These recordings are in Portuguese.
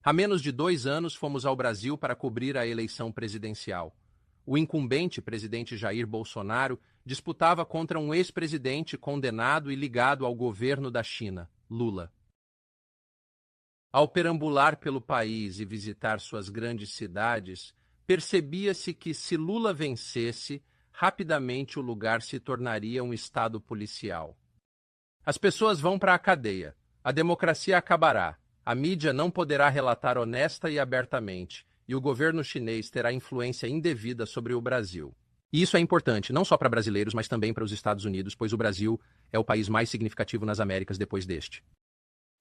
Há menos de 2 anos fomos ao Brasil para cobrir a eleição presidencial. O incumbente presidente Jair Bolsonaro disputava contra um ex-presidente condenado e ligado ao governo da China, Lula. Ao perambular pelo país e visitar suas grandes cidades, percebia-se que, se Lula vencesse, rapidamente o lugar se tornaria um estado policial. As pessoas vão para a cadeia, a democracia acabará, a mídia não poderá relatar honesta e abertamente, e o governo chinês terá influência indevida sobre o Brasil. E isso é importante, não só para brasileiros, mas também para os Estados Unidos, pois o Brasil é o país mais significativo nas Américas depois deste.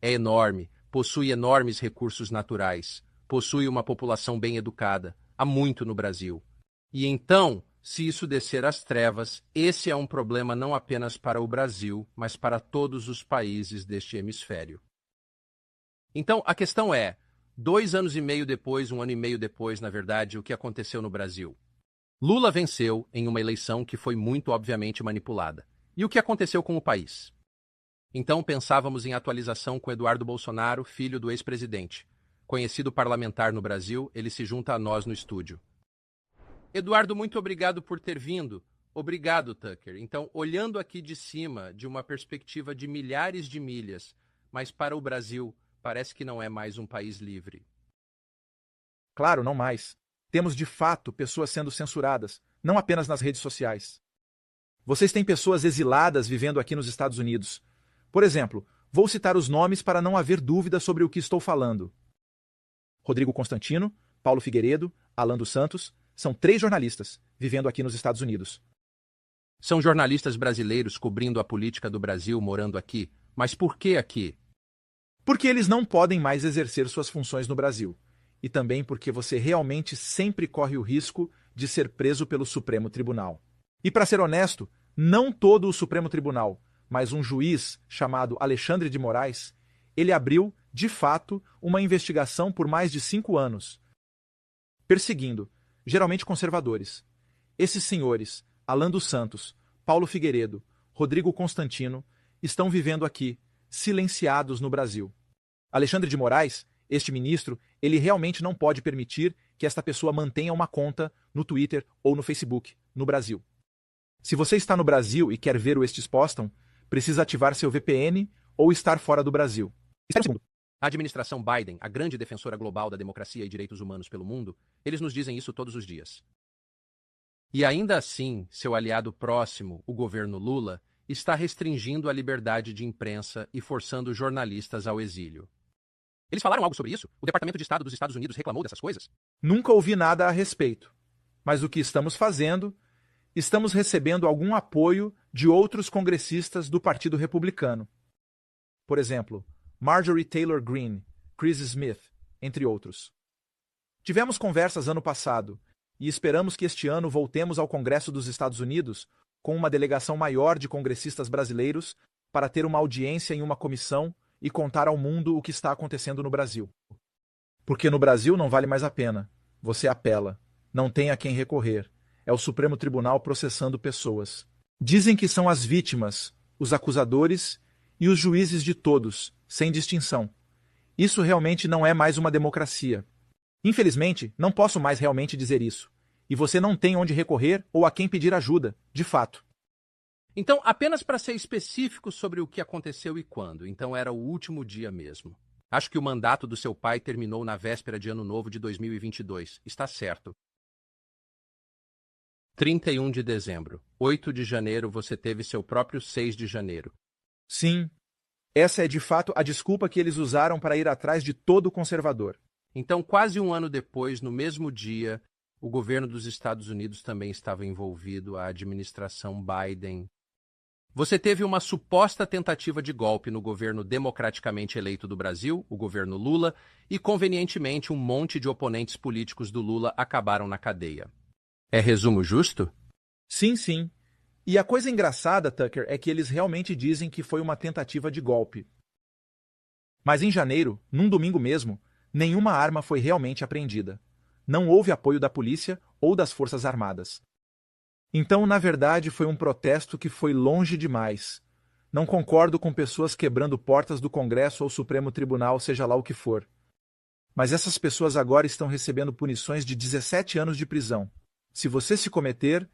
É enorme, possui enormes recursos naturais, possui uma população bem educada, há muito no Brasil. E então, se isso descer às trevas, esse é um problema não apenas para o Brasil, mas para todos os países deste hemisfério. Então, a questão é, 2 anos e meio depois, 1 ano e meio depois, na verdade, o que aconteceu no Brasil? Lula venceu em uma eleição que foi muito obviamente manipulada. E o que aconteceu com o país? Então pensávamos em atualização com Eduardo Bolsonaro, filho do ex-presidente. Conhecido parlamentar no Brasil, ele se junta a nós no estúdio. Eduardo, muito obrigado por ter vindo. Obrigado, Tucker. Então, olhando aqui de cima, de uma perspectiva de milhares de milhas, mas para o Brasil, parece que não é mais um país livre. Claro, não mais. Temos de fato pessoas sendo censuradas, não apenas nas redes sociais. Vocês têm pessoas exiladas vivendo aqui nos Estados Unidos. Por exemplo, vou citar os nomes para não haver dúvida sobre o que estou falando. Rodrigo Constantino, Paulo Figueiredo, Alan dos Santos, são 3 jornalistas vivendo aqui nos Estados Unidos. São jornalistas brasileiros cobrindo a política do Brasil morando aqui. Mas por que aqui? Porque eles não podem mais exercer suas funções no Brasil. E também porque você realmente sempre corre o risco de ser preso pelo Supremo Tribunal. E para ser honesto, não todo o Supremo Tribunal, mas um juiz chamado Alexandre de Moraes, ele abriu, de fato, uma investigação por mais de 5 anos, perseguindo, geralmente conservadores. Esses senhores, Alan dos Santos, Paulo Figueiredo, Rodrigo Constantino, estão vivendo aqui, silenciados no Brasil. Alexandre de Moraes, este ministro, ele realmente não pode permitir que esta pessoa mantenha uma conta no Twitter ou no Facebook, no Brasil. Se você está no Brasil e quer ver o Estes Postam, precisa ativar seu VPN ou estar fora do Brasil. Espera um segundo. A administração Biden, a grande defensora global da democracia e direitos humanos pelo mundo, eles nos dizem isso todos os dias. E ainda assim, seu aliado próximo, o governo Lula, está restringindo a liberdade de imprensa e forçando jornalistas ao exílio. Eles falaram algo sobre isso? O Departamento de Estado dos Estados Unidos reclamou dessas coisas? Nunca ouvi nada a respeito. Mas o que estamos fazendo, estamos recebendo algum apoio de outros congressistas do Partido Republicano. Por exemplo, Marjorie Taylor Greene, Chris Smith, entre outros. Tivemos conversas ano passado e esperamos que este ano voltemos ao Congresso dos Estados Unidos com uma delegação maior de congressistas brasileiros para ter uma audiência em uma comissão e contar ao mundo o que está acontecendo no Brasil. Porque no Brasil não vale mais a pena. Você apela. Não tem a quem recorrer. É o Supremo Tribunal processando pessoas. Dizem que são as vítimas, os acusadores e os juízes de todos, sem distinção. Isso realmente não é mais uma democracia. Infelizmente, não posso mais realmente dizer isso. E você não tem onde recorrer ou a quem pedir ajuda, de fato. Então, apenas para ser específico sobre o que aconteceu e quando, então era o último dia mesmo. Acho que o mandato do seu pai terminou na véspera de Ano Novo de 2022. Está certo. 31 de dezembro. 8 de janeiro você teve seu próprio 6 de janeiro. Sim. Essa é de fato a desculpa que eles usaram para ir atrás de todo conservador. Então, quase 1 ano depois, no mesmo dia, o governo dos Estados Unidos também estava envolvido, a administração Biden. Você teve uma suposta tentativa de golpe no governo democraticamente eleito do Brasil, o governo Lula, e convenientemente um monte de oponentes políticos do Lula acabaram na cadeia. É resumo justo? Sim, sim. E a coisa engraçada, Tucker, é que eles realmente dizem que foi uma tentativa de golpe. Mas em janeiro, num domingo mesmo, nenhuma arma foi realmente apreendida. Não houve apoio da polícia ou das Forças Armadas. Então, na verdade, foi um protesto que foi longe demais. Não concordo com pessoas quebrando portas do Congresso ou Supremo Tribunal, seja lá o que for. Mas essas pessoas agora estão recebendo punições de 17 anos de prisão. Se você se cometer,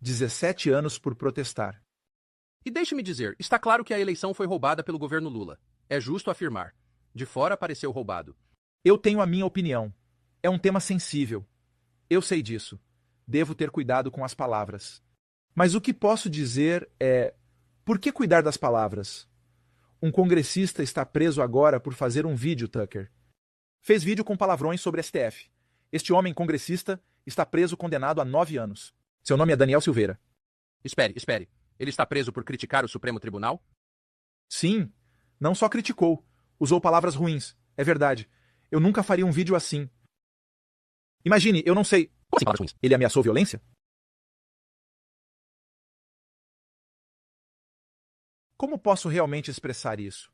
17 anos por protestar. E deixe-me dizer, está claro que a eleição foi roubada pelo governo Lula. É justo afirmar. De fora pareceu roubado. Eu tenho a minha opinião. É um tema sensível. Eu sei disso. Devo ter cuidado com as palavras. Mas o que posso dizer é... Por que cuidar das palavras? Um congressista está preso agora por fazer um vídeo, Tucker. Fez vídeo com palavrões sobre STF. Este homem congressista está preso condenado a 9 anos. Seu nome é Daniel Silveira. Espere. Ele está preso por criticar o Supremo Tribunal? Sim. Não só criticou. Usou palavras ruins. É verdade. Eu nunca faria um vídeo assim. Imagine, eu não sei... Como assim palavras ruins? Ele ameaçou violência? Como posso realmente expressar isso?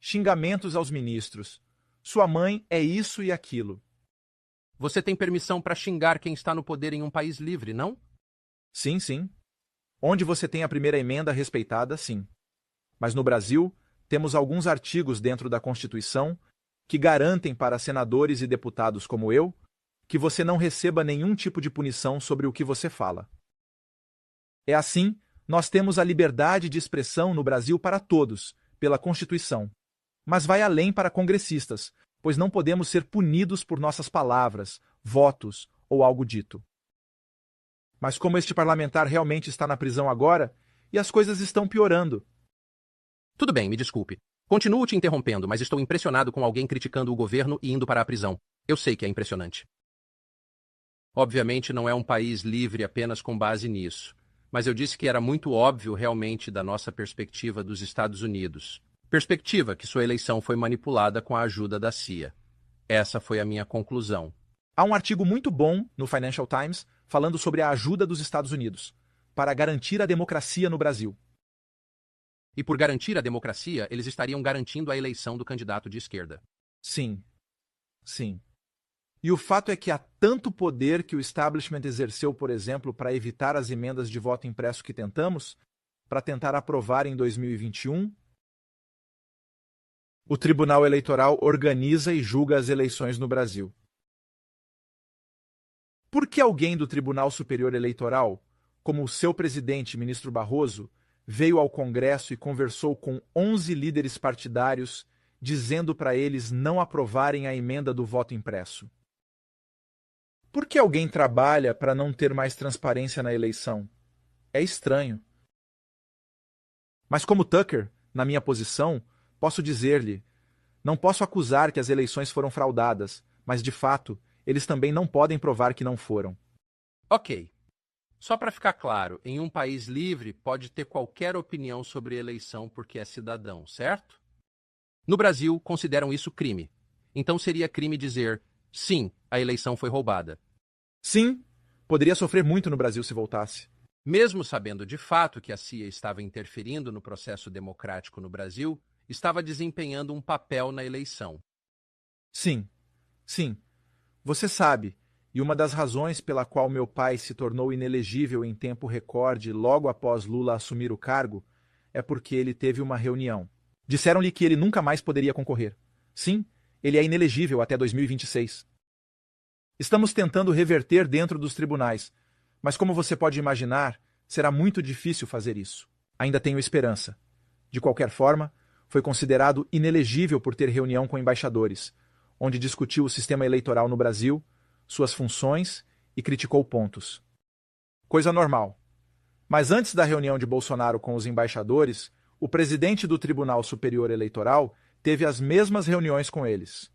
Xingamentos aos ministros. Sua mãe é isso e aquilo. Você tem permissão para xingar quem está no poder em um país livre, não? Sim, sim. Onde você tem a primeira emenda respeitada, sim. Mas no Brasil, temos alguns artigos dentro da Constituição que garantem para senadores e deputados como eu que você não receba nenhum tipo de punição sobre o que você fala. É assim, nós temos a liberdade de expressão no Brasil para todos, pela Constituição. Mas vai além para congressistas, pois não podemos ser punidos por nossas palavras, votos ou algo dito. Mas como este parlamentar realmente está na prisão agora, e as coisas estão piorando. Tudo bem, me desculpe. Continuo te interrompendo, mas estou impressionado com alguém criticando o governo e indo para a prisão. Eu sei que é impressionante. Obviamente não é um país livre apenas com base nisso, mas eu disse que era muito óbvio realmente da nossa perspectiva dos Estados Unidos. Perspectiva que sua eleição foi manipulada com a ajuda da CIA. Essa foi a minha conclusão. Há um artigo muito bom no Financial Times falando sobre a ajuda dos Estados Unidos para garantir a democracia no Brasil. E por garantir a democracia, eles estariam garantindo a eleição do candidato de esquerda. Sim. Sim. E o fato é que há tanto poder que o establishment exerceu, por exemplo, para evitar as emendas de voto impresso que tentamos, para tentar aprovar em 2021. O Tribunal Eleitoral organiza e julga as eleições no Brasil. Por que alguém do Tribunal Superior Eleitoral, como o seu presidente, ministro Barroso, veio ao Congresso e conversou com 11 líderes partidários, dizendo para eles não aprovarem a emenda do voto impresso? Por que alguém trabalha para não ter mais transparência na eleição? É estranho. Mas como Tucker, na minha posição, posso dizer-lhe, não posso acusar que as eleições foram fraudadas, mas de fato, eles também não podem provar que não foram. Ok. Só para ficar claro, em um país livre pode ter qualquer opinião sobre eleição porque é cidadão, certo? No Brasil, consideram isso crime. Então seria crime dizer, sim, a eleição foi roubada. Sim, poderia sofrer muito no Brasil se voltasse. Mesmo sabendo de fato que a CIA estava interferindo no processo democrático no Brasil, estava desempenhando um papel na eleição. Sim. Você sabe, e uma das razões pela qual meu pai se tornou inelegível em tempo recorde logo após Lula assumir o cargo é porque ele teve uma reunião. Disseram-lhe que ele nunca mais poderia concorrer. Sim, ele é inelegível até 2026. Estamos tentando reverter dentro dos tribunais, mas como você pode imaginar, será muito difícil fazer isso. Ainda tenho esperança. De qualquer forma, foi considerado inelegível por ter reunião com embaixadores, onde discutiu o sistema eleitoral no Brasil, suas funções e criticou pontos. Coisa normal. Mas antes da reunião de Bolsonaro com os embaixadores, o presidente do Tribunal Superior Eleitoral teve as mesmas reuniões com eles.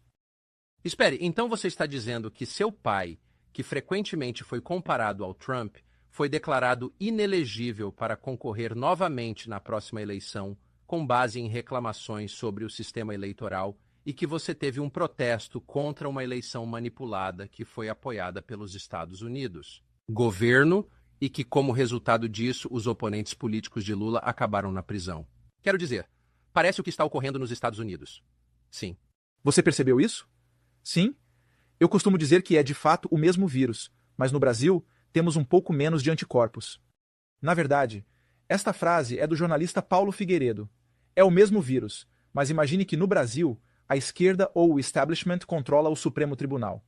Espere, então você está dizendo que seu pai, que frequentemente foi comparado ao Trump, foi declarado inelegível para concorrer novamente na próxima eleição, com base em reclamações sobre o sistema eleitoral, e que você teve um protesto contra uma eleição manipulada que foi apoiada pelos Estados Unidos, governo, e que, como resultado disso, os oponentes políticos de Lula acabaram na prisão. Quero dizer, parece o que está ocorrendo nos Estados Unidos. Sim. Você percebeu isso? Sim. Eu costumo dizer que é de fato o mesmo vírus, mas no Brasil temos um pouco menos de anticorpos. Na verdade, esta frase é do jornalista Paulo Figueiredo. É o mesmo vírus, mas imagine que no Brasil a esquerda ou o establishment controla o Supremo Tribunal.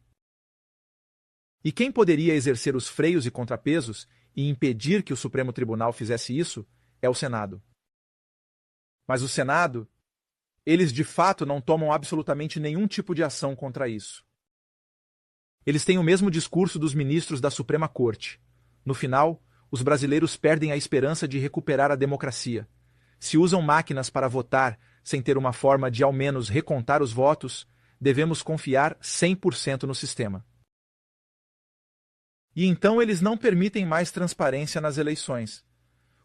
E quem poderia exercer os freios e contrapesos e impedir que o Supremo Tribunal fizesse isso é o Senado. Mas o Senado, eles de fato não tomam absolutamente nenhum tipo de ação contra isso. Eles têm o mesmo discurso dos ministros da Suprema Corte. No final, os brasileiros perdem a esperança de recuperar a democracia. Se usam máquinas para votar sem ter uma forma de ao menos recontar os votos, devemos confiar 100% no sistema. E então eles não permitem mais transparência nas eleições.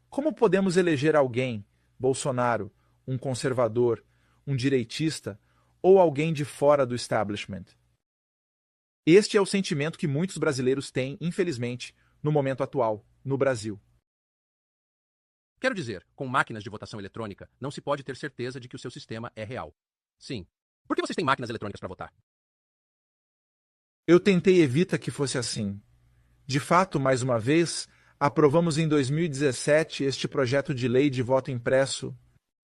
Como podemos eleger alguém, Bolsonaro, um conservador, um direitista ou alguém de fora do establishment? Este é o sentimento que muitos brasileiros têm, infelizmente, no momento atual, no Brasil. Quero dizer, com máquinas de votação eletrônica, não se pode ter certeza de que o seu sistema é real. Sim. Por que vocês têm máquinas eletrônicas para votar? Eu tentei evitar que fosse assim. De fato, mais uma vez, aprovamos em 2017 este projeto de lei de voto impresso.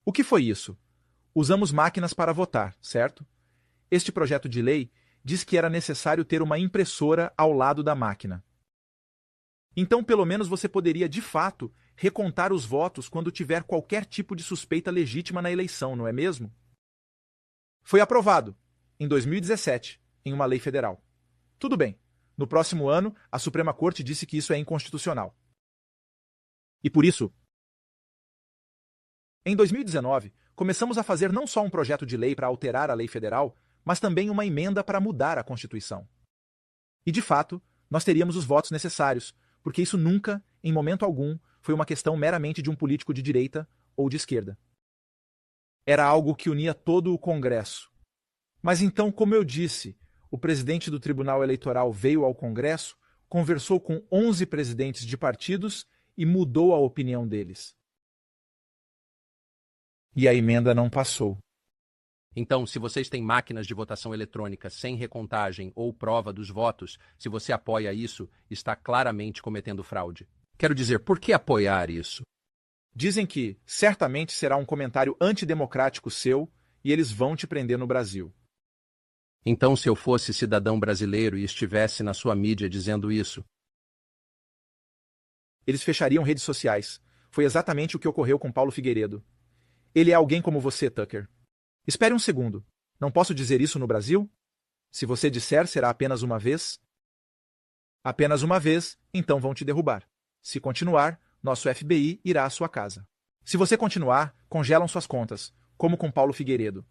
O que foi isso? Usamos máquinas para votar, certo? Este projeto de lei diz que era necessário ter uma impressora ao lado da máquina. Então, pelo menos você poderia, de fato, recontar os votos quando tiver qualquer tipo de suspeita legítima na eleição, não é mesmo? Foi aprovado, em 2017, em uma lei federal. Tudo bem. No próximo ano, a Suprema Corte disse que isso é inconstitucional. E por isso, em 2019, começamos a fazer não só um projeto de lei para alterar a lei federal, mas também uma emenda para mudar a Constituição. E, de fato, nós teríamos os votos necessários, porque isso nunca, em momento algum, foi uma questão meramente de um político de direita ou de esquerda. Era algo que unia todo o Congresso. Mas então, como eu disse, o presidente do Tribunal Eleitoral veio ao Congresso, conversou com 11 presidentes de partidos e mudou a opinião deles. E a emenda não passou. Então, se vocês têm máquinas de votação eletrônica sem recontagem ou prova dos votos, se você apoia isso, está claramente cometendo fraude. Quero dizer, por que apoiar isso? Dizem que certamente será um comentário antidemocrático seu e eles vão te prender no Brasil. Então, se eu fosse cidadão brasileiro e estivesse na sua mídia dizendo isso, eles fechariam redes sociais. Foi exatamente o que ocorreu com Paulo Figueiredo. Ele é alguém como você, Tucker. Espere um segundo. Não posso dizer isso no Brasil? Se você disser, será apenas uma vez? Apenas uma vez, então vão te derrubar. Se continuar, nosso FBI irá à sua casa. Se você continuar, congelam suas contas, como com Paulo Figueiredo.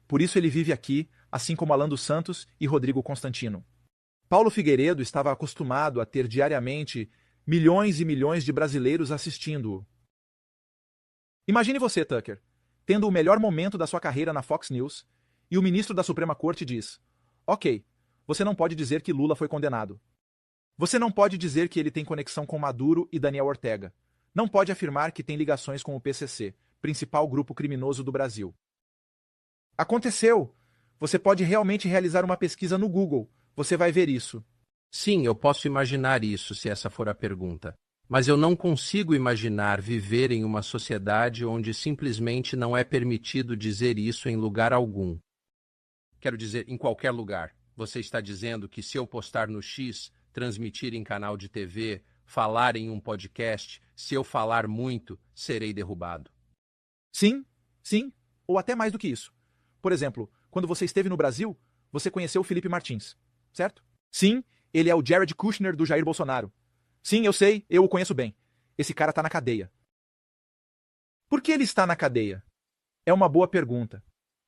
Por isso ele vive aqui, assim como Alan dos Santos e Rodrigo Constantino. Paulo Figueiredo estava acostumado a ter diariamente milhões e milhões de brasileiros assistindo-o. Imagine você, Tucker, tendo o melhor momento da sua carreira na Fox News, e o ministro da Suprema Corte diz: ok, você não pode dizer que Lula foi condenado. Você não pode dizer que ele tem conexão com Maduro e Daniel Ortega. Não pode afirmar que tem ligações com o PCC, principal grupo criminoso do Brasil. Aconteceu! Você pode realmente realizar uma pesquisa no Google. Você vai ver isso. Sim, eu posso imaginar isso, se essa for a pergunta. Mas eu não consigo imaginar viver em uma sociedade onde simplesmente não é permitido dizer isso em lugar algum. Quero dizer, em qualquer lugar. Você está dizendo que se eu postar no X, transmitir em canal de TV, falar em um podcast, se eu falar muito, serei derrubado. Sim, sim, ou até mais do que isso. Por exemplo, quando você esteve no Brasil, você conheceu o Felipe Martins, certo? Sim, ele é o Jared Kushner do Jair Bolsonaro. Sim, eu sei, eu o conheço bem. Esse cara está na cadeia. Por que ele está na cadeia? É uma boa pergunta.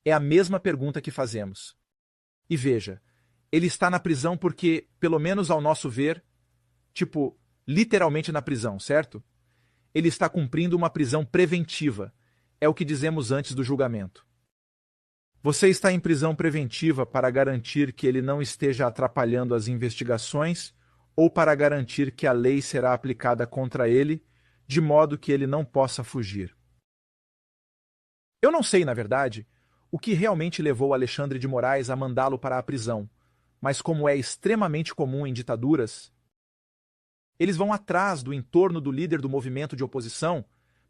É a mesma pergunta que fazemos. E veja, ele está na prisão porque, pelo menos ao nosso ver, tipo, literalmente na prisão, certo? Ele está cumprindo uma prisão preventiva. É o que dizemos antes do julgamento. Você está em prisão preventiva para garantir que ele não esteja atrapalhando as investigações ou para garantir que a lei será aplicada contra ele, de modo que ele não possa fugir. Eu não sei, na verdade, o que realmente levou Alexandre de Moraes a mandá-lo para a prisão, mas como é extremamente comum em ditaduras, eles vão atrás do entorno do líder do movimento de oposição,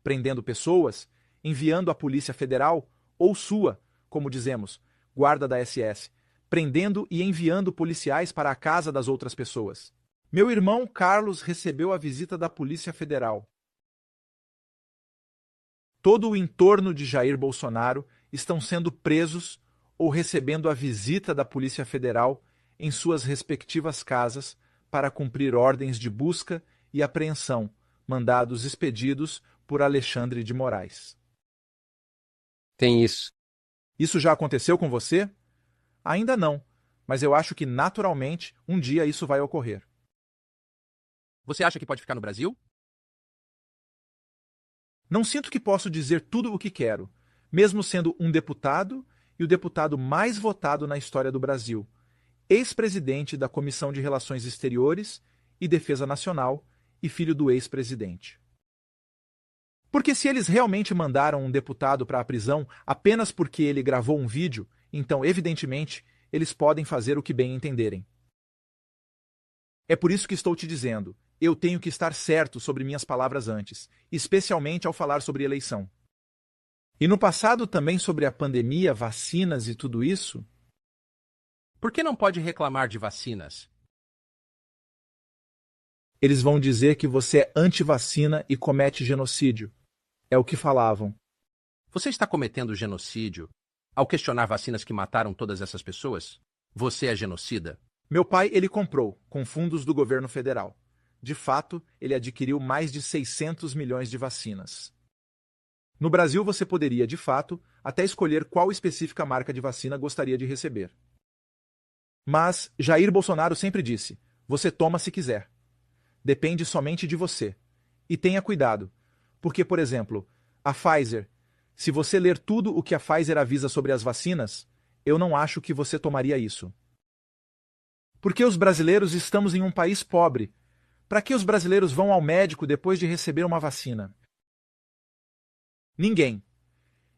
prendendo pessoas, enviando a Polícia Federal, ou sua, como dizemos, guarda da SS, prendendo e enviando policiais para a casa das outras pessoas. Meu irmão Carlos recebeu a visita da Polícia Federal. Todo o entorno de Jair Bolsonaro estão sendo presos ou recebendo a visita da Polícia Federal em suas respectivas casas para cumprir ordens de busca e apreensão, mandados expedidos por Alexandre de Moraes. Tem isso. Isso já aconteceu com você? Ainda não, mas eu acho que naturalmente um dia isso vai ocorrer. Você acha que pode ficar no Brasil? Não sinto que posso dizer tudo o que quero, mesmo sendo um deputado e o deputado mais votado na história do Brasil, ex-presidente da Comissão de Relações Exteriores e Defesa Nacional e filho do ex-presidente. Porque se eles realmente mandaram um deputado para a prisão apenas porque ele gravou um vídeo, então, evidentemente, eles podem fazer o que bem entenderem. É por isso que estou te dizendo, eu tenho que estar certo sobre minhas palavras antes, especialmente ao falar sobre eleição. E no passado também sobre a pandemia, vacinas e tudo isso. Por que não pode reclamar de vacinas? Eles vão dizer que você é anti-vacina e comete genocídio. É o que falavam. Você está cometendo genocídio ao questionar vacinas que mataram todas essas pessoas? Você é genocida? Meu pai, ele comprou, com fundos do governo federal. De fato, ele adquiriu mais de 600 milhões de vacinas. No Brasil, você poderia, de fato, até escolher qual específica marca de vacina gostaria de receber. Mas Jair Bolsonaro sempre disse, você toma se quiser. Depende somente de você. E tenha cuidado, porque, por exemplo, a Pfizer, se você ler tudo o que a Pfizer avisa sobre as vacinas, eu não acho que você tomaria isso. Porque os brasileiros estamos em um país pobre. Para que os brasileiros vão ao médico depois de receber uma vacina? Ninguém.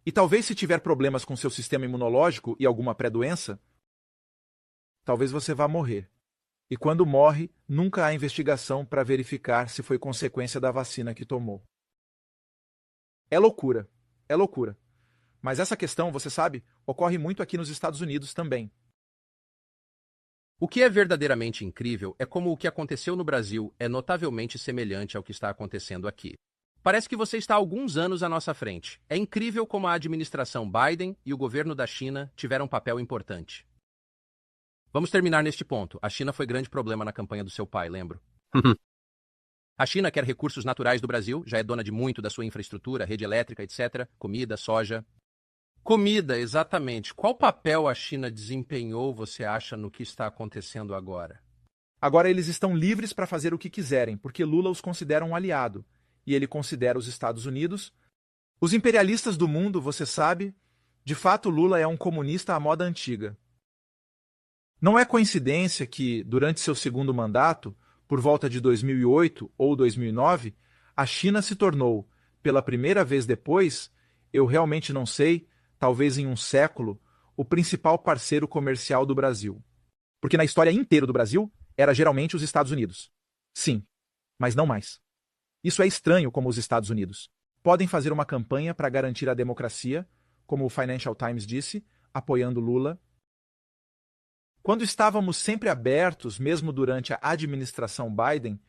E talvez se tiver problemas com seu sistema imunológico e alguma pré-doença, talvez você vá morrer. E quando morre, nunca há investigação para verificar se foi consequência da vacina que tomou. É loucura. É loucura. Mas essa questão, você sabe, ocorre muito aqui nos Estados Unidos também. O que é verdadeiramente incrível é como o que aconteceu no Brasil é notavelmente semelhante ao que está acontecendo aqui. Parece que você está há alguns anos à nossa frente. É incrível como a administração Biden e o governo da China tiveram um papel importante. Vamos terminar neste ponto. A China foi grande problema na campanha do seu pai, lembro. A China quer recursos naturais do Brasil, já é dona de muito da sua infraestrutura, rede elétrica, etc., comida, soja. Comida, exatamente. Qual papel a China desempenhou, você acha, no que está acontecendo agora? Agora eles estão livres para fazer o que quiserem, porque Lula os considera um aliado, e ele considera os Estados Unidos. Os imperialistas do mundo, você sabe, de fato Lula é um comunista à moda antiga. Não é coincidência que, durante seu segundo mandato, por volta de 2008 ou 2009, a China se tornou, pela primeira vez depois, eu realmente não sei, talvez em um século, o principal parceiro comercial do Brasil. Porque na história inteira do Brasil, era geralmente os Estados Unidos. Sim, mas não mais. Isso é estranho como os Estados Unidos podem fazer uma campanha para garantir a democracia, como o Financial Times disse, apoiando Lula. Quando estávamos sempre abertos, mesmo durante a administração Biden,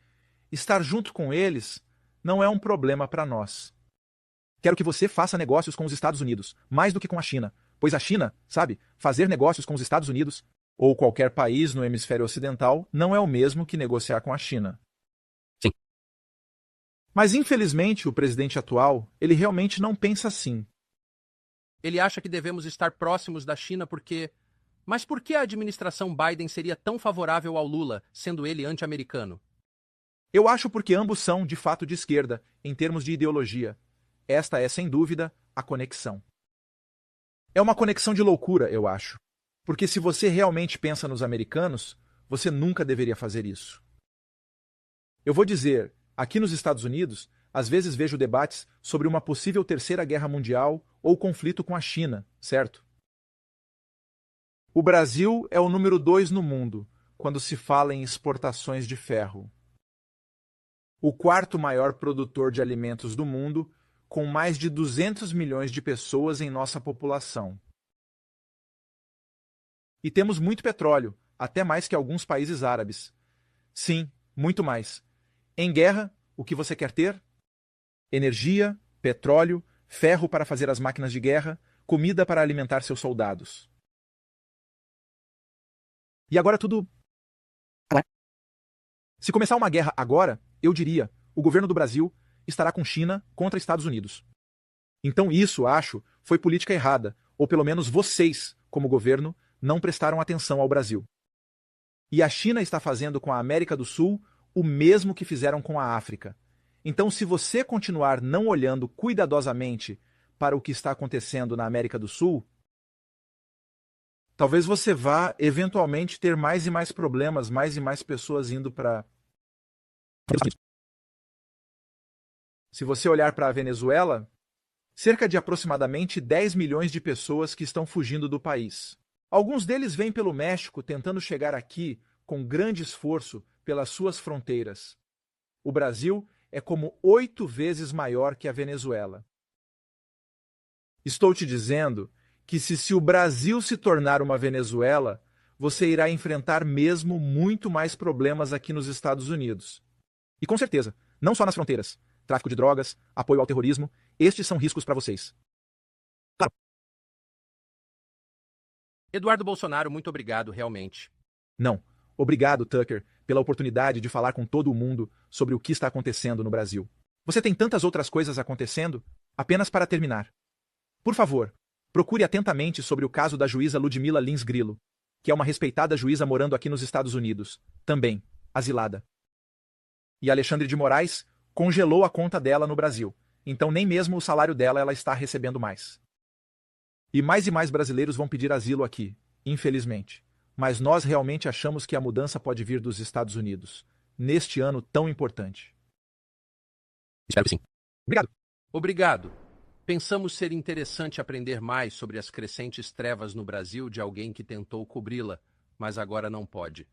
estar junto com eles não é um problema para nós. Quero que você faça negócios com os Estados Unidos, mais do que com a China, pois a China, sabe, fazer negócios com os Estados Unidos ou qualquer país no hemisfério ocidental não é o mesmo que negociar com a China. Sim. Mas, infelizmente, o presidente atual, ele realmente não pensa assim. Ele acha que devemos estar próximos da China porque... Mas por que a administração Biden seria tão favorável ao Lula, sendo ele anti-americano? Eu acho porque ambos são, de fato, de esquerda, em termos de ideologia. Esta é, sem dúvida, a conexão. É uma conexão de loucura, eu acho. Porque se você realmente pensa nos americanos, você nunca deveria fazer isso. Eu vou dizer, aqui nos Estados Unidos, às vezes vejo debates sobre uma possível terceira guerra mundial ou conflito com a China, certo? O Brasil é o número 2 no mundo, quando se fala em exportações de ferro. O quarto maior produtor de alimentos do mundo, com mais de 200 milhões de pessoas em nossa população. E temos muito petróleo, até mais que alguns países árabes. Sim, muito mais. Em guerra, o que você quer ter? Energia, petróleo, ferro para fazer as máquinas de guerra, comida para alimentar seus soldados. E agora tudo. Se começar uma guerra agora, eu diria, o governo do Brasil estará com China contra Estados Unidos. Então isso, acho, foi política errada, ou pelo menos vocês, como governo, não prestaram atenção ao Brasil. E a China está fazendo com a América do Sul o mesmo que fizeram com a África. Então, se você continuar não olhando cuidadosamente para o que está acontecendo na América do Sul, talvez você vá, eventualmente, ter mais e mais problemas, mais e mais pessoas indo para... Se você olhar para a Venezuela, cerca de aproximadamente 10 milhões de pessoas que estão fugindo do país. Alguns deles vêm pelo México tentando chegar aqui com grande esforço pelas suas fronteiras. O Brasil é como 8 vezes maior que a Venezuela. Estou te dizendo que se o Brasil se tornar uma Venezuela, você irá enfrentar mesmo muito mais problemas aqui nos Estados Unidos. E com certeza, não só nas fronteiras. Tráfico de drogas, apoio ao terrorismo, estes são riscos para vocês. Claro. Eduardo Bolsonaro, muito obrigado, realmente. Não. Obrigado, Tucker, pela oportunidade de falar com todo mundo sobre o que está acontecendo no Brasil. Você tem tantas outras coisas acontecendo? Apenas para terminar. Por favor, procure atentamente sobre o caso da juíza Ludmila Lins Grillo, que é uma respeitada juíza morando aqui nos Estados Unidos, também, asilada. E Alexandre de Moraes congelou a conta dela no Brasil, então nem mesmo o salário dela ela está recebendo mais. E mais brasileiros vão pedir asilo aqui, infelizmente. Mas nós realmente achamos que a mudança pode vir dos Estados Unidos, neste ano tão importante. Espero que sim. Obrigado. Obrigado. Pensamos ser interessante aprender mais sobre as crescentes trevas no Brasil de alguém que tentou cobri-la, mas agora não pode.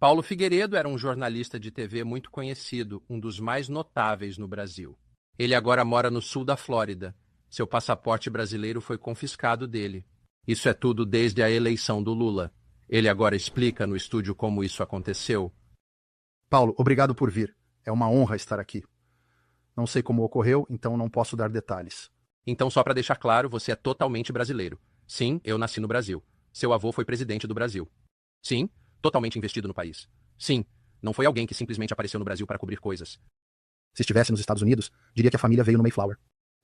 Paulo Figueiredo era um jornalista de TV muito conhecido, um dos mais notáveis no Brasil. Ele agora mora no sul da Flórida. Seu passaporte brasileiro foi confiscado dele. Isso é tudo desde a eleição do Lula. Ele agora explica no estúdio como isso aconteceu. Paulo, obrigado por vir. É uma honra estar aqui. Não sei como ocorreu, então não posso dar detalhes. Então, só para deixar claro, você é totalmente brasileiro. Sim, eu nasci no Brasil. Seu avô foi presidente do Brasil. Sim, totalmente investido no país. Sim, não foi alguém que simplesmente apareceu no Brasil para cobrir coisas. Se estivesse nos Estados Unidos, diria que a família veio no Mayflower.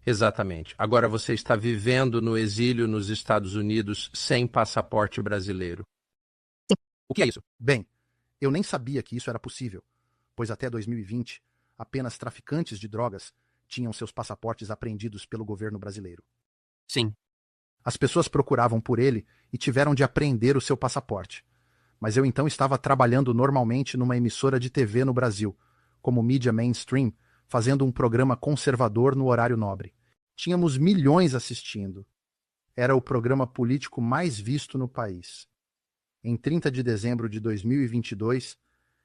Exatamente. Agora você está vivendo no exílio nos Estados Unidos sem passaporte brasileiro. O que é isso? Bem, eu nem sabia que isso era possível, pois até 2020, apenas traficantes de drogas tinham seus passaportes apreendidos pelo governo brasileiro. Sim. As pessoas procuravam por ele e tiveram de apreender o seu passaporte. Mas eu então estava trabalhando normalmente numa emissora de TV no Brasil, como mídia mainstream, fazendo um programa conservador no horário nobre. Tínhamos milhões assistindo. Era o programa político mais visto no país. Em 30 de dezembro de 2022,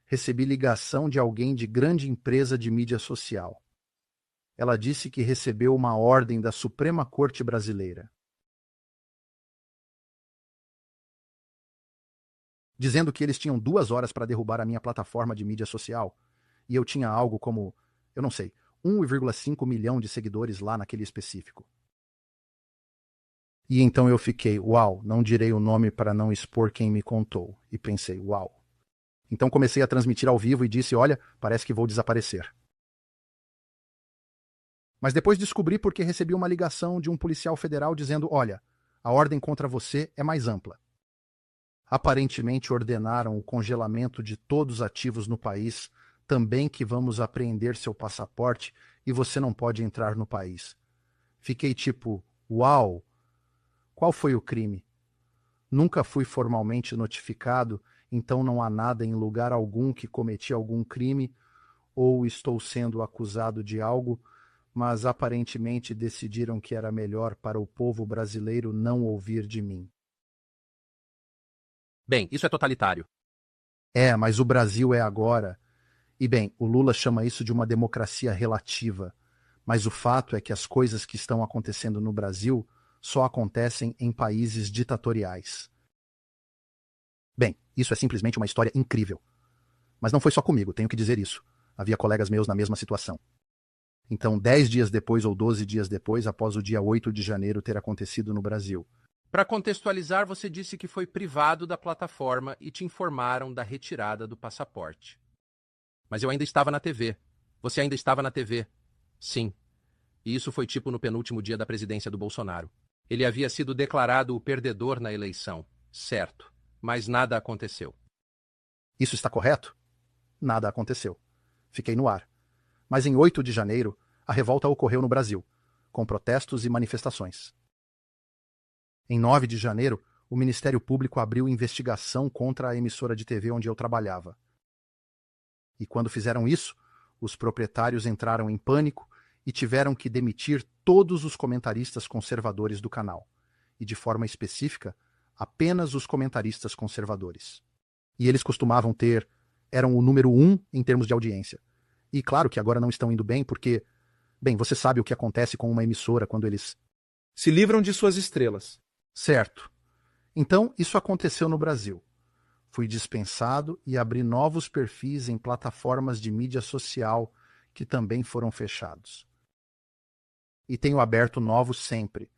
recebi ligação de alguém de grande empresa de mídia social. Ela disse que recebeu uma ordem da Suprema Corte Brasileira, dizendo que eles tinham 2 horas para derrubar a minha plataforma de mídia social, e eu tinha algo como, eu não sei, 1,5 milhão de seguidores lá naquele específico. E então eu fiquei, uau, não direi o nome para não expor quem me contou. E pensei, uau. Então comecei a transmitir ao vivo e disse, olha, parece que vou desaparecer. Mas depois descobri porque recebi uma ligação de um policial federal dizendo, olha, a ordem contra você é mais ampla. Aparentemente ordenaram o congelamento de todos os ativos no país, também que vamos apreender seu passaporte e você não pode entrar no país. Fiquei tipo, uau! Qual foi o crime? Nunca fui formalmente notificado, então não há nada em lugar algum que cometi algum crime ou estou sendo acusado de algo, mas aparentemente decidiram que era melhor para o povo brasileiro não ouvir de mim. Bem, isso é totalitário. É, mas o Brasil é agora. E bem, o Lula chama isso de uma democracia relativa, mas o fato é que as coisas que estão acontecendo no Brasil só acontecem em países ditatoriais. Bem, isso é simplesmente uma história incrível. Mas não foi só comigo, tenho que dizer isso. Havia colegas meus na mesma situação. Então, 10 dias depois ou 12 dias depois, após o dia 8 de janeiro ter acontecido no Brasil. Para contextualizar, você disse que foi privado da plataforma e te informaram da retirada do passaporte. Mas eu ainda estava na TV. Você ainda estava na TV. Sim. E isso foi tipo no penúltimo dia da presidência do Bolsonaro. Ele havia sido declarado o perdedor na eleição. Certo. Mas nada aconteceu. Isso está correto? Nada aconteceu. Fiquei no ar. Mas em 8 de janeiro, a revolta ocorreu no Brasil, com protestos e manifestações. Em 9 de janeiro, o Ministério Público abriu investigação contra a emissora de TV onde eu trabalhava. E quando fizeram isso, os proprietários entraram em pânico e tiveram que demitir todos os comentaristas conservadores do canal, e de forma específica, apenas os comentaristas conservadores. E eles costumavam eram o número 1 em termos de audiência. E claro que agora não estão indo bem porque, bem, você sabe o que acontece com uma emissora quando eles Se livram de suas estrelas. Certo. Então, isso aconteceu no Brasil. Fui dispensado e abri novos perfis em plataformas de mídia social que também foram fechados. E tenho aberto novos sempre.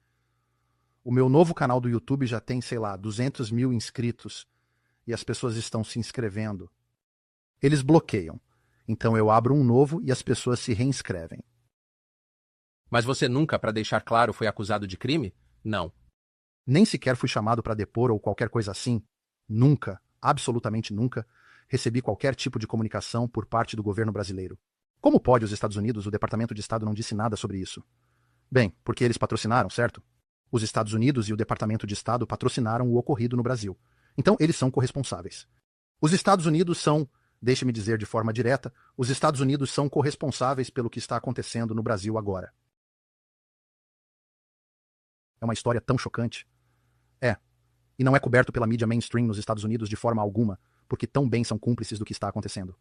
O meu novo canal do YouTube já tem, 200 mil inscritos e as pessoas estão se inscrevendo. Eles bloqueiam. Então eu abro um novo e as pessoas se reinscrevem. Mas você nunca, para deixar claro, foi acusado de crime? Não. Nem sequer fui chamado para depor ou qualquer coisa assim. Nunca, absolutamente nunca, recebi qualquer tipo de comunicação por parte do governo brasileiro. Como pode os Estados Unidos, o Departamento de Estado não disse nada sobre isso? Bem, porque eles patrocinaram, certo? Os Estados Unidos e o Departamento de Estado patrocinaram o ocorrido no Brasil. Então, eles são corresponsáveis. Os Estados Unidos são, deixe-me dizer de forma direta, os Estados Unidos são corresponsáveis pelo que está acontecendo no Brasil agora. É uma história tão chocante. E não é coberto pela mídia mainstream nos Estados Unidos de forma alguma, porque tão bem são cúmplices do que está acontecendo.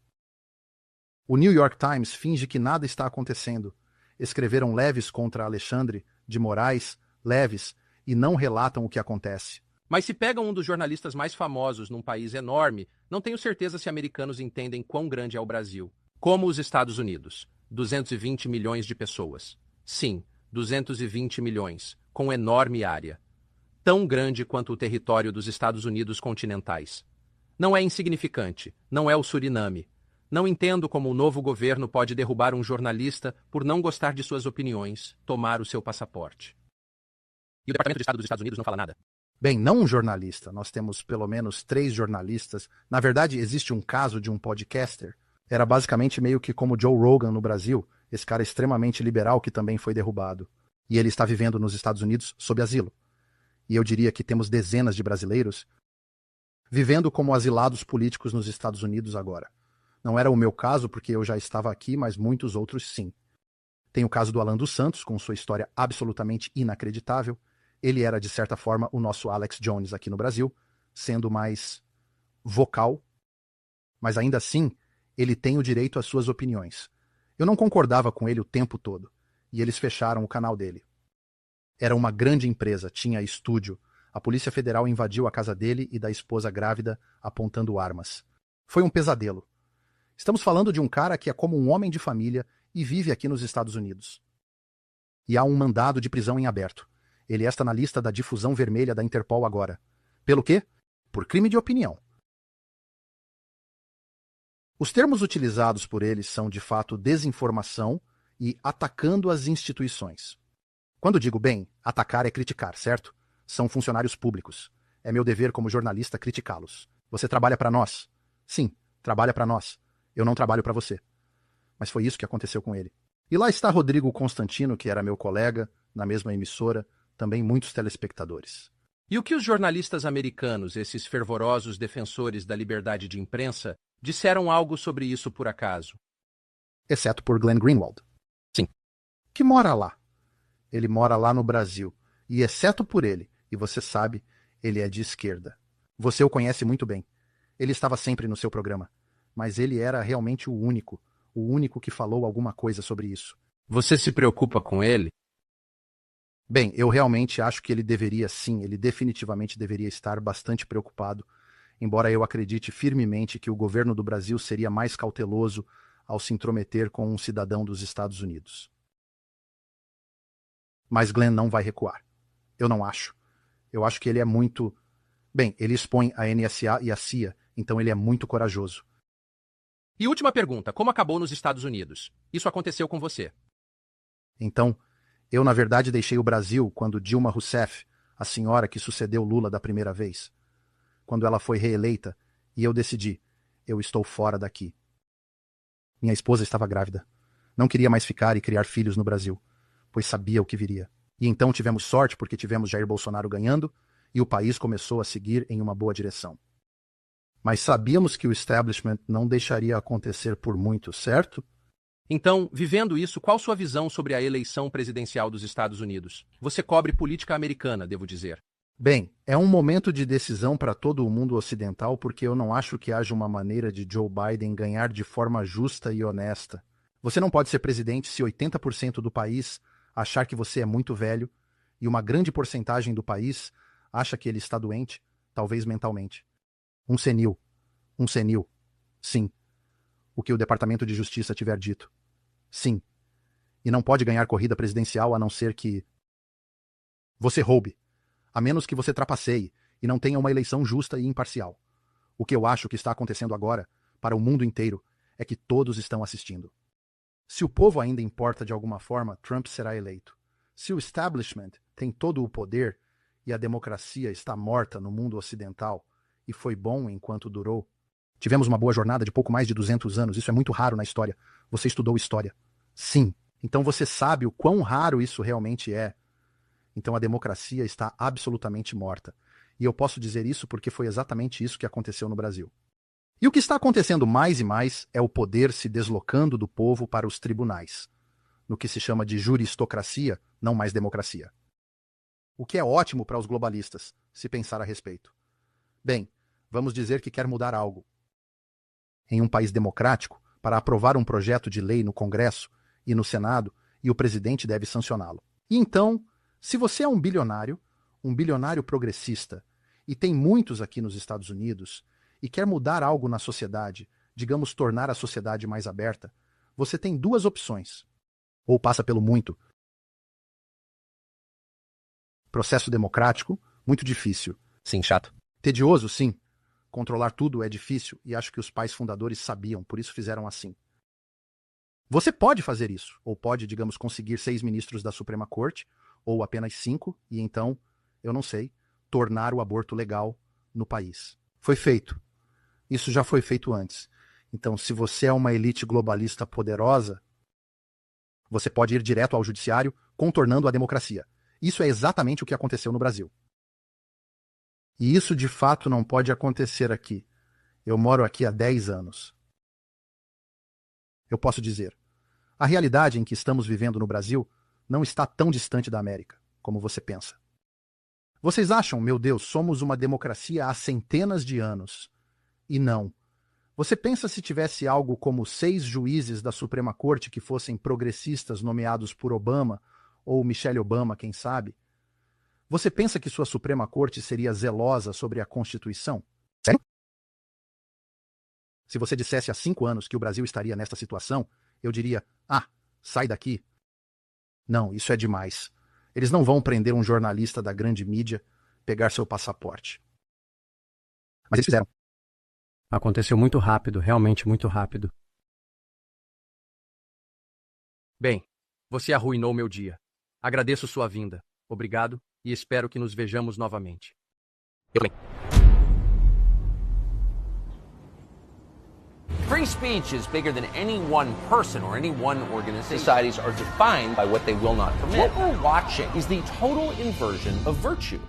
O New York Times finge que nada está acontecendo. Escreveram leves contra Alexandre de Moraes, leves, e não relatam o que acontece. Mas se pegam um dos jornalistas mais famosos num país enorme, não tenho certeza se americanos entendem quão grande é o Brasil. Como os Estados Unidos. 220 milhões de pessoas. Sim, 220 milhões, com enorme área. Tão grande quanto o território dos Estados Unidos continentais. Não é insignificante, não é o Suriname. Não entendo como o novo governo pode derrubar um jornalista por não gostar de suas opiniões, tomar o seu passaporte. E o Departamento de Estado dos Estados Unidos não fala nada? Bem, não um jornalista. Nós temos pelo menos 3 jornalistas. Na verdade, existe um caso de um podcaster. Era basicamente meio que como Joe Rogan no Brasil, esse cara extremamente liberal que também foi derrubado. E ele está vivendo nos Estados Unidos sob asilo. E eu diria que temos dezenas de brasileiros vivendo como asilados políticos nos Estados Unidos agora. Não era o meu caso, porque eu já estava aqui, mas muitos outros sim. Tem o caso do Alan dos Santos, com sua história absolutamente inacreditável. Ele era, de certa forma, o nosso Alex Jones aqui no Brasil, sendo mais vocal, mas ainda assim, ele tem o direito às suas opiniões. Eu não concordava com ele o tempo todo, e eles fecharam o canal dele. Era uma grande empresa, tinha estúdio. A Polícia Federal invadiu a casa dele e da esposa grávida, apontando armas. Foi um pesadelo. Estamos falando de um cara que é como um homem de família e vive aqui nos Estados Unidos. E há um mandado de prisão em aberto. Ele está na lista da difusão vermelha da Interpol agora. Pelo quê? Por crime de opinião. Os termos utilizados por eles são, de fato, desinformação e atacando as instituições. Quando digo bem, atacar é criticar, certo? São funcionários públicos. É meu dever como jornalista criticá-los. Você trabalha para nós? Sim, trabalha para nós. Eu não trabalho para você. Mas foi isso que aconteceu com ele. E lá está Rodrigo Constantino, que era meu colega, na mesma emissora, também muitos telespectadores. E o que os jornalistas americanos, esses fervorosos defensores da liberdade de imprensa, disseram algo sobre isso por acaso? Exceto por Glenn Greenwald. Sim. Que mora lá. Ele mora lá no Brasil. E exceto por ele, e você sabe, ele é de esquerda. Você o conhece muito bem. Ele estava sempre no seu programa. Mas ele era realmente o único que falou alguma coisa sobre isso. Você se preocupa com ele? Bem, eu realmente acho que ele deveria sim, ele definitivamente deveria estar bastante preocupado. embora eu acredite firmemente que o governo do Brasil seria mais cauteloso ao se intrometer com um cidadão dos Estados Unidos. Mas Glenn não vai recuar. Eu não acho. Eu acho que ele é muito... Bem, ele expõe a NSA e a CIA, então ele é muito corajoso. E última pergunta, como acabou nos Estados Unidos? Isso aconteceu com você? Então, eu na verdade deixei o Brasil quando Dilma Rousseff, a senhora que sucedeu Lula da primeira vez, quando ela foi reeleita, e eu decidi, eu estou fora daqui. Minha esposa estava grávida. Não queria mais ficar e criar filhos no Brasil, pois sabia o que viria. E então tivemos sorte porque tivemos Jair Bolsonaro ganhando e o país começou a seguir em uma boa direção. Mas sabíamos que o establishment não deixaria acontecer por muito, certo? Então, vivendo isso, qual sua visão sobre a eleição presidencial dos Estados Unidos? Você cobre política americana, devo dizer. Bem, é um momento de decisão para todo o mundo ocidental porque eu não acho que haja uma maneira de Joe Biden ganhar de forma justa e honesta. Você não pode ser presidente se 80% do país achar que você é muito velho e uma grande porcentagem do país acha que ele está doente, talvez mentalmente. Um senil. Um senil. Sim. O que o Departamento de Justiça tiver dito. Sim. E não pode ganhar corrida presidencial a não ser que você roube. A menos que você trapaceie e não tenha uma eleição justa e imparcial. O que eu acho que está acontecendo agora, para o mundo inteiro, é que todos estão assistindo. Se o povo ainda importa de alguma forma, Trump será eleito. Se o establishment tem todo o poder e a democracia está morta no mundo ocidental, e foi bom enquanto durou. Tivemos uma boa jornada de pouco mais de 200 anos, isso é muito raro na história. Você estudou história. Sim. Então você sabe o quão raro isso realmente é. Então a democracia está absolutamente morta. E eu posso dizer isso porque foi exatamente isso que aconteceu no Brasil. E o que está acontecendo mais e mais é o poder se deslocando do povo para os tribunais, no que se chama de juristocracia, não mais democracia. O que é ótimo para os globalistas, se pensar a respeito. Bem, vamos dizer que quer mudar algo. Em um país democrático, para aprovar um projeto de lei no Congresso e no Senado, e o presidente deve sancioná-lo. E então, se você é um bilionário progressista, e tem muitos aqui nos Estados Unidos, e quer mudar algo na sociedade, digamos tornar a sociedade mais aberta, você tem duas opções. Ou passa pelo muito processo democrático, muito difícil. Sim, chato. Tedioso, sim. Controlar tudo é difícil e acho que os pais fundadores sabiam, por isso fizeram assim. Você pode fazer isso, ou pode, digamos, conseguir 6 ministros da Suprema Corte, ou apenas 5, e então, eu não sei, tornar o aborto legal no país. Foi feito. Isso já foi feito antes. Então, se você é uma elite globalista poderosa, você pode ir direto ao judiciário, contornando a democracia. Isso é exatamente o que aconteceu no Brasil. E isso de fato não pode acontecer aqui. Eu moro aqui há 10 anos. Eu posso dizer, a realidade em que estamos vivendo no Brasil não está tão distante da América, como você pensa. Vocês acham, meu Deus, somos uma democracia há centenas de anos. E não. Você pensa se tivesse algo como 6 juízes da Suprema Corte que fossem progressistas nomeados por Obama, ou Michelle Obama, quem sabe? Você pensa que sua Suprema Corte seria zelosa sobre a Constituição? Sério? Se você dissesse há 5 anos que o Brasil estaria nesta situação, eu diria, sai daqui. Não, isso é demais. Eles não vão prender um jornalista da grande mídia, pegar seu passaporte. Mas eles fizeram. Aconteceu muito rápido, realmente muito rápido. Bem, você arruinou meu dia. Agradeço sua vinda. Obrigado e espero que nos vejamos novamente. Eu também. Free speech is bigger than any one person or any one organization. Societies are defined by what they will not permit. What we're watching is the total inversion of virtue.